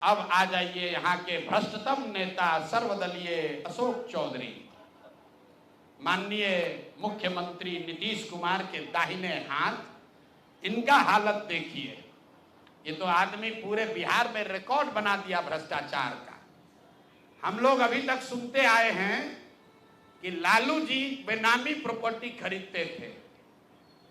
अब आ जाइए यहाँ के भ्रष्टतम नेता सर्वदलीय अशोक चौधरी। माननीय मुख्यमंत्री नीतीश कुमार के दाहिने हाथ, इनका हालत देखिए। ये तो आदमी पूरे बिहार में रिकॉर्ड बना दिया भ्रष्टाचार का। हम लोग अभी तक सुनते आए हैं कि लालू जी बेनामी प्रॉपर्टी खरीदते थे।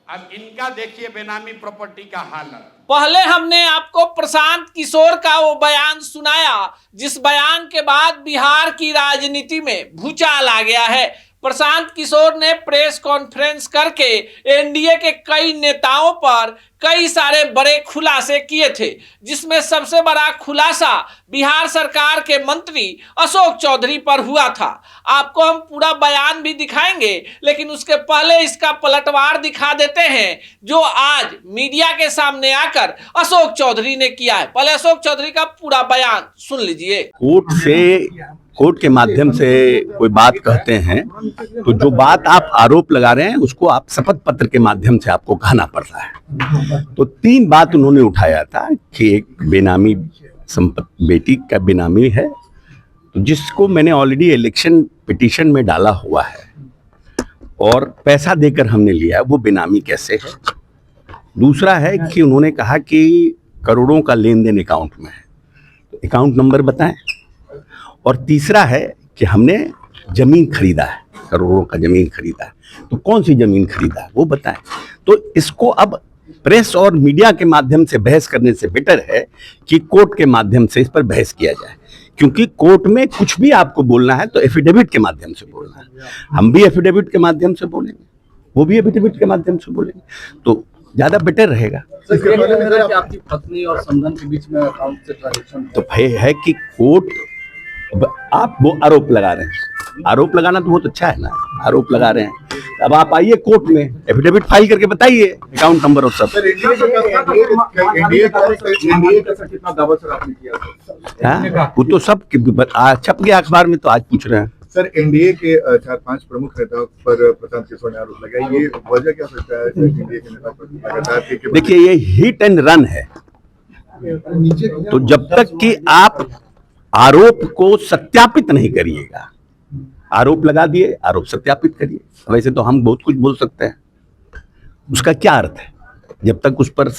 अब इनका देखिए बेनामी प्रॉपर्टी का हालत। पहले हमने आपको प्रशांत किशोर का वो बयान सुनाया जिस बयान के बाद बिहार की राजनीति में भूचाल आ गया है। प्रशांत किशोर ने प्रेस कॉन्फ्रेंस करके एनडीए के कई नेताओं पर कई सारे बड़े खुलासे किए थे, जिसमें सबसे बड़ा खुलासा बिहार सरकार के मंत्री अशोक चौधरी पर हुआ था। आपको हम पूरा बयान भी दिखाएंगे, लेकिन उसके पहले इसका पलटवार दिखा देते हैं जो आज मीडिया के सामने आकर अशोक चौधरी ने किया है। पहले अशोक चौधरी का पूरा बयान सुन लीजिए। कोर्ट के माध्यम से कोई बात कहते हैं तो जो बात आप आरोप लगा रहे हैं उसको आप शपथ पत्र के माध्यम से आपको कहना पड़ रहा है। तो 3 बात उन्होंने उठाया था कि एक बेनामी संपत्ति, बेटी का बेनामी है, तो जिसको मैंने ऑलरेडी इलेक्शन पिटीशन में डाला हुआ है और पैसा देकर हमने लिया, वो बेनामी कैसे है। दूसरा है कि उन्होंने कहा कि करोड़ों का लेन देन अकाउंट में है, तो अकाउंट नंबर बताएं। और तीसरा है कि हमने जमीन खरीदा है, करोड़ों का जमीन खरीदा है, तो कौन सी जमीन खरीदा है वो बताएं। तो इसको अब प्रेस और मीडिया के माध्यम से बहस करने से बेटर है कि कोर्ट के माध्यम से इस पर बहस किया जाए, क्योंकि कोर्ट में कुछ भी आपको बोलना है तो एफिडेविट के माध्यम से बोलना है। हम भी एफिडेविट के माध्यम से बोलेंगे, वो भी एफिडेविट के माध्यम से बोलेंगे, तो ज्यादा बेटर रहेगा। कि आपकी पत्नी और समधन के बीच में अकाउंट से ट्रांजैक्शन तो है कि कोर्ट, आप वो आरोप लगा रहे हैं, आरोप लगाना तो बहुत अच्छा है ना, आरोप लगा रहे हैं। अब आप आइए कोर्ट में एफिडेविट फाइल करके बताइए अकाउंट नंबर और सब। वो तो सब छप गया अखबार में, तो आज पूछ रहे हैं। सर, एनडीए के 4-5 प्रमुख नेताओं पर प्रशांत किशोर ने आरोप लगाया, ये वजह क्या सकता है एनडीए के नेता पर लगातार? देखिए, ये हिट एंड रन है, तो जब तक कि आप आरोप को सत्यापित नहीं करिएगा, आरोप लगा दिए, आरोप सत्यापित करिए। वैसे तो हम बहुत कुछ बोल सकते हैं, उसका क्या अर्थ है जब तक उस पर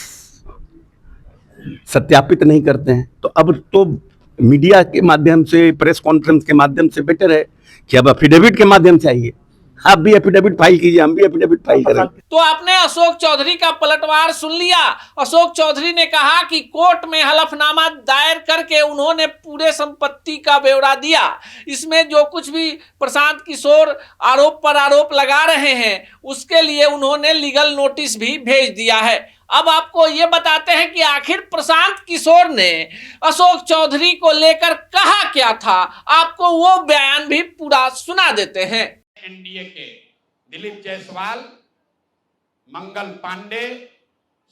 सत्यापित नहीं करते हैं। तो अब तो मीडिया के माध्यम से, प्रेस कॉन्फ्रेंस के माध्यम से बेटर है कि अब एफिडेविट के माध्यम से आइए, आप भी एफिडेविट फाइल कीजिए, हम भी एफिडेविट फाइल करेंगे। तो आपने अशोक चौधरी का पलटवार सुन लिया। अशोक चौधरी ने कहा कि कोर्ट में हलफनामा दायर करके उन्होंने पूरे संपत्ति का ब्यौरा दिया। इसमें जो कुछ भी प्रशांत किशोर आरोप पर आरोप लगा रहे हैं उसके लिए उन्होंने लीगल नोटिस भी भेज दिया है। अब आपको ये बताते हैं कि आखिर प्रशांत किशोर ने अशोक चौधरी को लेकर कहा क्या था। आपको वो बयान भी पूरा सुना देते हैं। एनडीए के दिलीप जायसवाल, मंगल पांडे,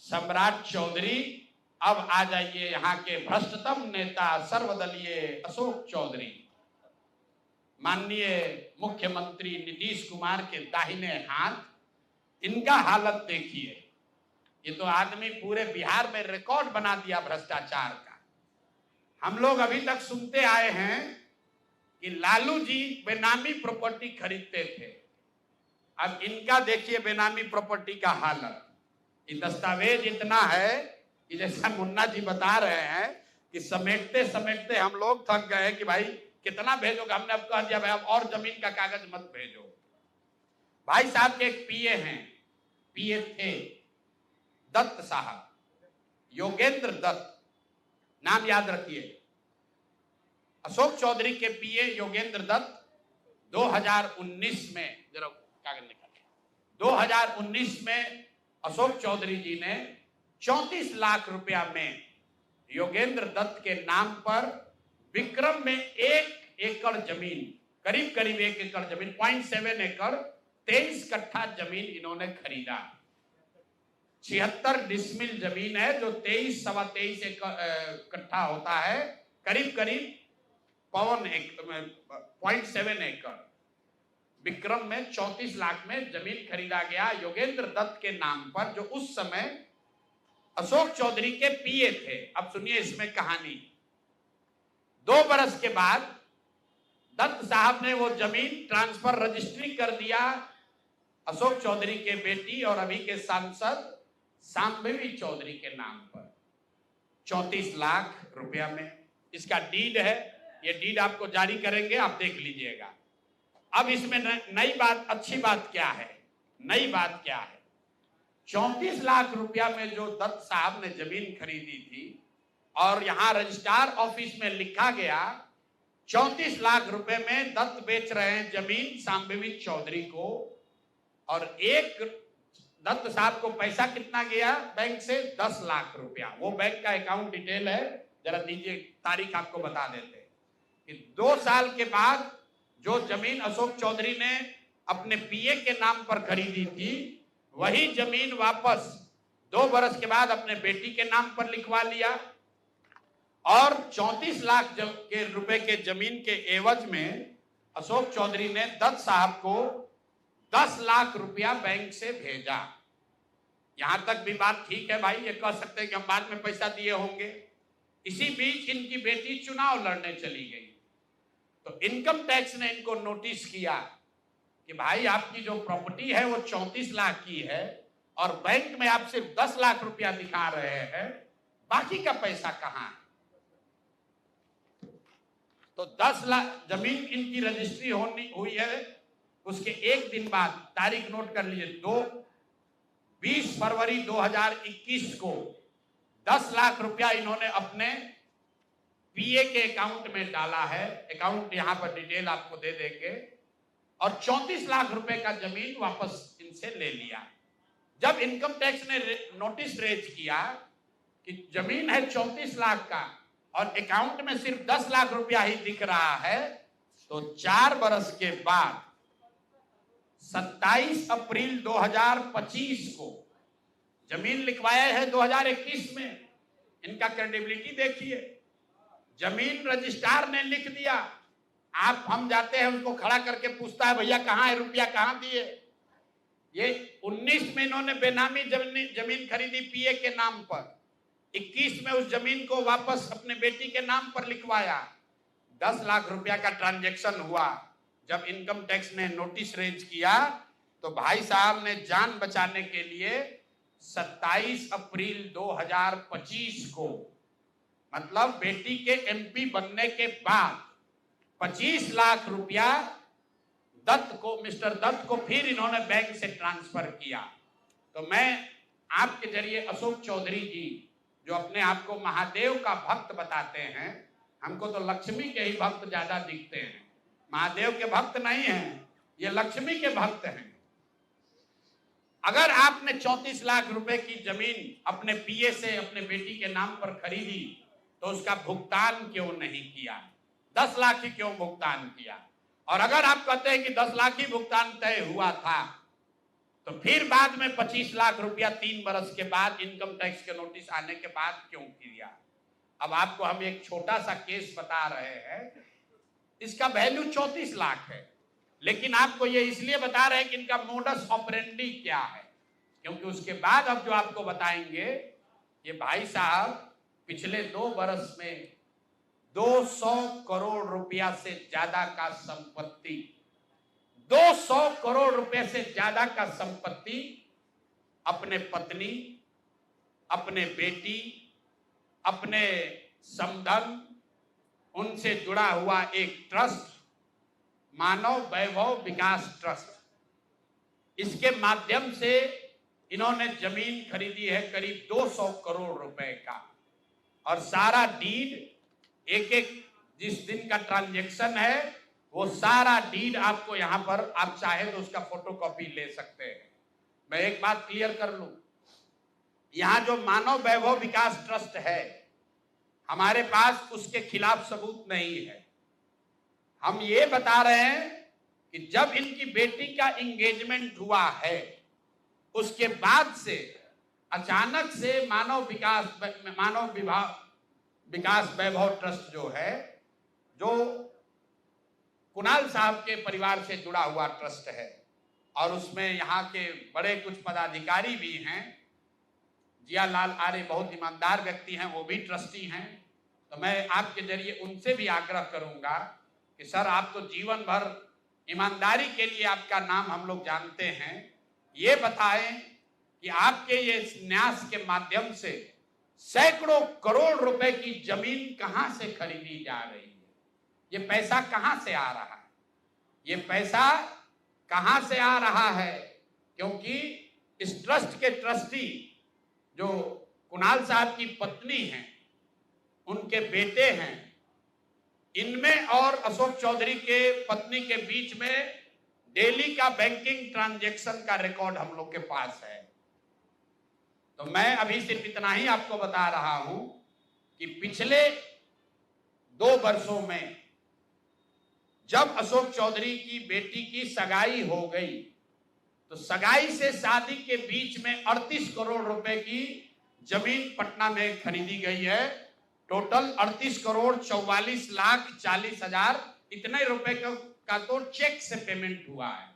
सम्राट चौधरी। अब आ जाइए यहाँ के भ्रष्टतम नेता सर्वदलीय अशोक चौधरी। माननीय मुख्यमंत्री नीतीश कुमार के दाहिने हाथ, इनका हालत देखिए। ये तो आदमी पूरे बिहार में रिकॉर्ड बना दिया भ्रष्टाचार का। हम लोग अभी तक सुनते आए हैं कि लालू जी बेनामी प्रॉपर्टी खरीदते थे। अब इनका देखिए बेनामी प्रॉपर्टी का हालत। ये दस्तावेज इतना है कि जैसा मुन्ना जी बता रहे हैं कि समेटते समेटते हम लोग थक गए कि भाई कितना भेजोगे। हमने अब कह दिया भाई अब और जमीन का कागज मत भेजो। भाई साहब के एक पीए हैं, पीए थे दत्त साहब, योगेंद्र दत्त, नाम याद रखिए। अशोक चौधरी के पीए योगेंद्र दत्त 2019 में, जरा कागज निकालिए, 2019 में अशोक चौधरी जी ने 34 लाख रुपया में योगेंद्र दत्त के नाम पर विक्रम में 1 एकड़ जमीन, करीब करीब 1 एकड़ जमीन, 0.7 एकड़, 23 कट्ठा जमीन इन्होंने खरीदा। 76 डिसमिल जमीन है जो 23-23.25 कट्ठा होता है, करीब करीब 0.7 एकड़। विक्रम में 34 लाख में जमीन खरीदा गया योगेंद्र दत्त के नाम पर, जो उस समय अशोक चौधरी के पीए थे। अब सुनिए इसमें कहानी। 2 बरस के बाद दत्त साहब ने वो जमीन ट्रांसफर रजिस्ट्री कर दिया अशोक चौधरी के बेटी और अभी के सांसद सांबवी चौधरी के नाम पर 34 लाख रुपया में। इसका डीड है, ये डीड आपको जारी करेंगे, आप देख लीजिएगा। अब इसमें नई बात, अच्छी बात क्या है, नई बात क्या है, 34 लाख रुपया में जो दत्त साहब ने जमीन खरीदी थी और यहां रजिस्ट्रार ऑफिस में लिखा गया 34 लाख रुपए में दत्त बेच रहे हैं जमीन सांबवी चौधरी को, और एक दत्त साहब को पैसा कितना गया बैंक से, 10 लाख रुपया। वो बैंक का अकाउंट डिटेल है, जरा दीजिए, तारीख आपको बता देते हैं कि 2 साल के बाद जो जमीन अशोक चौधरी ने अपने पीए के नाम पर खरीदी थी, वही जमीन वापस 2 बरस के बाद अपने बेटी के नाम पर लिखवा लिया, और 34 लाख के रुपए के जमीन के एवज में अशोक चौधरी ने दत्त साहब को 10 लाख रुपया बैंक से भेजा। यहां तक भी बात ठीक है भाई, ये कह सकते हैं कि हम बाद में पैसा दिए होंगे। इसी बीच इनकी बेटी चुनाव लड़ने चली गई, तो इनकम टैक्स ने इनको नोटिस किया कि भाई आपकी जो प्रॉपर्टी है वो 34 लाख की है और बैंक में आप सिर्फ 10 लाख रुपया दिखा रहे हैं, बाकी का पैसा कहां है। तो 10 लाख जमीन इनकी रजिस्ट्री हुई है, उसके एक दिन बाद, तारीख नोट कर लीजिए, 20 फरवरी 2021 को 10 लाख रुपया इन्होंने अपने पीए के अकाउंट में डाला है। अकाउंट यहां पर डिटेल आपको दे देंगे, और 34 लाख रुपए का जमीन वापस इनसे ले लिया। जब इनकम टैक्स ने नोटिस रेज किया कि जमीन है 34 लाख का और अकाउंट में सिर्फ 10 लाख रुपया ही दिख रहा है, तो 4 बरस के बाद 27 अप्रैल 2025 को जमीन लिखवाया है 2021 में। इनका क्रेडिबिलिटी देखिए, जमीन रजिस्ट्रार ने लिख दिया, आप हम जाते हैं उनको खड़ा करके पूछता है भैया कहां है रुपया, कहां दिए। ये 19 में इन्होंने बेनामी जमीन खरीदी पीए के नाम पर, 21 में उस जमीन को वापस अपने बेटी के नाम पर लिखवाया। 10 लाख रुपया का ट्रांजैक्शन हुआ। जब इनकम टैक्स ने नोटिस रेज किया तो भाई साहब ने जान बचाने के लिए 27 अप्रैल 2025 को, मतलब बेटी के एमपी बनने के बाद 25 लाख रुपया दत्त को, मिस्टर दत्त को फिर इन्होंने बैंक से ट्रांसफर किया। तो मैं आपके जरिए अशोक चौधरी जी, जो अपने आप को महादेव का भक्त बताते हैं, हमको तो लक्ष्मी के ही भक्त ज्यादा दिखते हैं, महादेव के भक्त नहीं हैं, ये लक्ष्मी के भक्त हैं। अगर आपने 34 लाख रुपए की जमीन अपने पीए से अपने बेटी के नाम पर खरीदी तो उसका भुगतान क्यों नहीं किया, 10 लाख ही क्यों भुगतान किया। और अगर आप कहते हैं कि 10 लाख ही भुगतान तय हुआ था, तो फिर बाद में 25 लाख रुपया 3 बरस के बाद इनकम टैक्स के नोटिस आने के बाद क्यों किया। अब आपको हम एक छोटा सा केस बता रहे हैं, इसका वैल्यू 34 लाख है, लेकिन आपको ये इसलिए बता रहे हैं कि इनका मोडस ऑपरेंडी क्या है, क्योंकि उसके बाद अब जो आपको बताएंगे, ये भाई साहब पिछले 2 बरस में 200 करोड़ रुपया से ज्यादा का संपत्ति, 200 करोड़ रुपए से ज्यादा का संपत्ति अपने पत्नी, अपने बेटी, अपने समधन, उनसे जुड़ा हुआ एक ट्रस्ट, मानव वैभव विकास ट्रस्ट, इसके माध्यम से इन्होंने जमीन खरीदी है करीब 200 करोड़ रुपए का। और सारा डीड, एक एक जिस दिन का ट्रांजैक्शन है, वो सारा डीड आपको यहां पर, आप चाहे तो उसका फोटोकॉपी ले सकते हैं। मैं एक बात क्लियर कर लूं, यहां जो मानव वैभव विकास ट्रस्ट है, हमारे पास उसके खिलाफ सबूत नहीं है। हम ये बता रहे हैं कि जब इनकी बेटी का एंगेजमेंट हुआ है, उसके बाद से अचानक से मानव विकास वैभव ट्रस्ट जो है, जो कुणाल साहब के परिवार से जुड़ा हुआ ट्रस्ट है, और उसमें यहाँ के बड़े कुछ पदाधिकारी भी हैं, जियालाल आर्य बहुत ईमानदार व्यक्ति हैं, वो भी ट्रस्टी हैं, तो मैं आपके जरिए उनसे भी आग्रह करूंगा कि सर आप तो जीवन भर ईमानदारी के लिए आपका नाम हम लोग जानते हैं, ये बताएं कि आपके ये न्यास के माध्यम से सैकड़ों करोड़ रुपए की जमीन कहां से खरीदी जा रही है, ये पैसा कहां से आ रहा है, ये पैसा कहां से आ रहा है। क्योंकि इस ट्रस्ट के ट्रस्टी जो कुणाल साहब की पत्नी हैं, उनके बेटे हैं, इनमें और अशोक चौधरी के पत्नी के बीच में डेली का बैंकिंग ट्रांजैक्शन का रिकॉर्ड हम लोग के पास है। तो मैं अभी सिर्फ इतना ही आपको बता रहा हूं कि पिछले 2 वर्षों में जब अशोक चौधरी की बेटी की सगाई हो गई तो सगाई से शादी के बीच में 38 करोड़ रुपए की जमीन पटना में खरीदी गई है। टोटल 38 करोड़ 44 लाख 40 हजार इतने रुपए का तो चेक से पेमेंट हुआ है।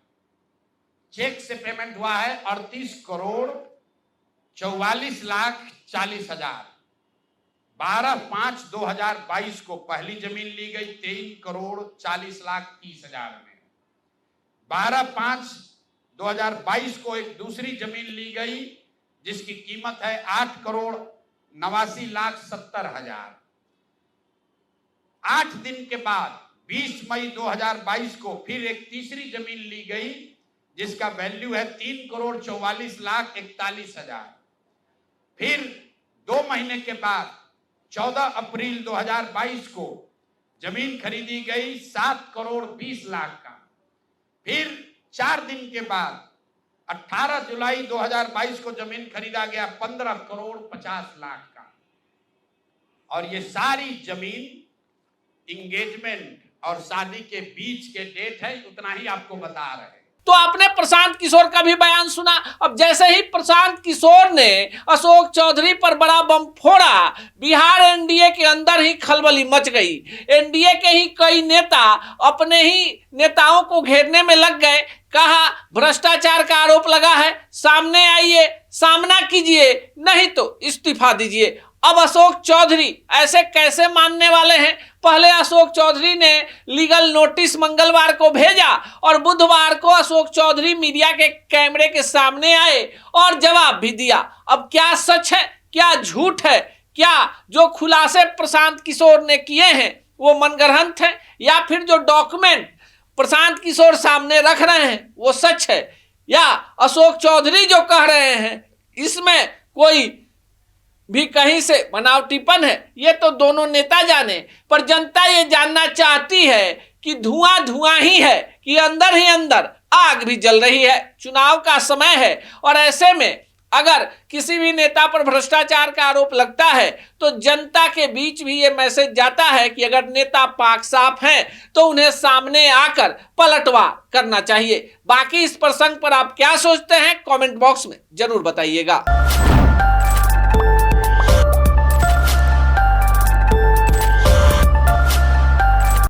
चेक से पेमेंट हुआ है 38 करोड़ 44 लाख 40 हजार। 12/5/2022 को पहली जमीन ली गई 23 करोड़ 40 लाख 30 हजार में। 12/5/2022 को एक दूसरी जमीन ली गई जिसकी कीमत है 8 करोड़ 89 लाख 70 हजार। 8 दिन के बाद 20 मई 2022 को फिर एक तीसरी जमीन ली गई जिसका वैल्यू है 3 करोड़ 44 लाख 41 हजार। फिर 2 महीने के बाद 14 अप्रैल 2022 को जमीन खरीदी गई 7 करोड़ 20 लाख का। फिर 4 दिन के बाद 18 जुलाई 2022 को जमीन खरीदा गया 15 करोड़ 50 लाख का। और ये सारी जमीन इंगेजमेंट और शादी के बीच के डेट है, उतना ही आपको बता रहे हैं। तो आपने प्रशांत किशोर का भी बयान सुना। अब जैसे ही प्रशांत किशोर ने अशोक चौधरी पर बड़ा बम फोड़ा, बिहार एनडीए के अंदर ही खलबली मच गई। एनडीए के ही कई नेता अपने ही नेताओं को घेरने में लग गए। कहा भ्रष्टाचार का आरोप लगा है, सामने आइए, सामना कीजिए, नहीं तो इस्तीफा दीजिए। अब अशोक चौधरी ऐसे कैसे मानने वाले हैं? पहले अशोक चौधरी ने लीगल नोटिस मंगलवार को भेजा और बुधवार को अशोक चौधरी मीडिया के कैमरे के सामने आए और जवाब भी दिया। अब क्या सच है, क्या झूठ है, क्या जो खुलासे प्रशांत किशोर ने किए हैं वो मनगढ़ंत है, या फिर जो डॉक्यूमेंट प्रशांत किशोर सामने रख रहे हैं वो सच है, या अशोक चौधरी जो कह रहे हैं इसमें कोई भी कहीं से बनावटीपन है? ये तो दोनों नेता जाने, पर जनता ये जानना चाहती है कि धुआं धुआं ही है कि अंदर ही अंदर आग भी जल रही है। चुनाव का समय है और ऐसे में अगर किसी भी नेता पर भ्रष्टाचार का आरोप लगता है तो जनता के बीच भी ये मैसेज जाता है कि अगर नेता पाक साफ हैं तो उन्हें सामने आकर पलटवार करना चाहिए। बाकी इस प्रसंग पर आप क्या सोचते हैं कमेंट बॉक्स में जरूर बताइएगा।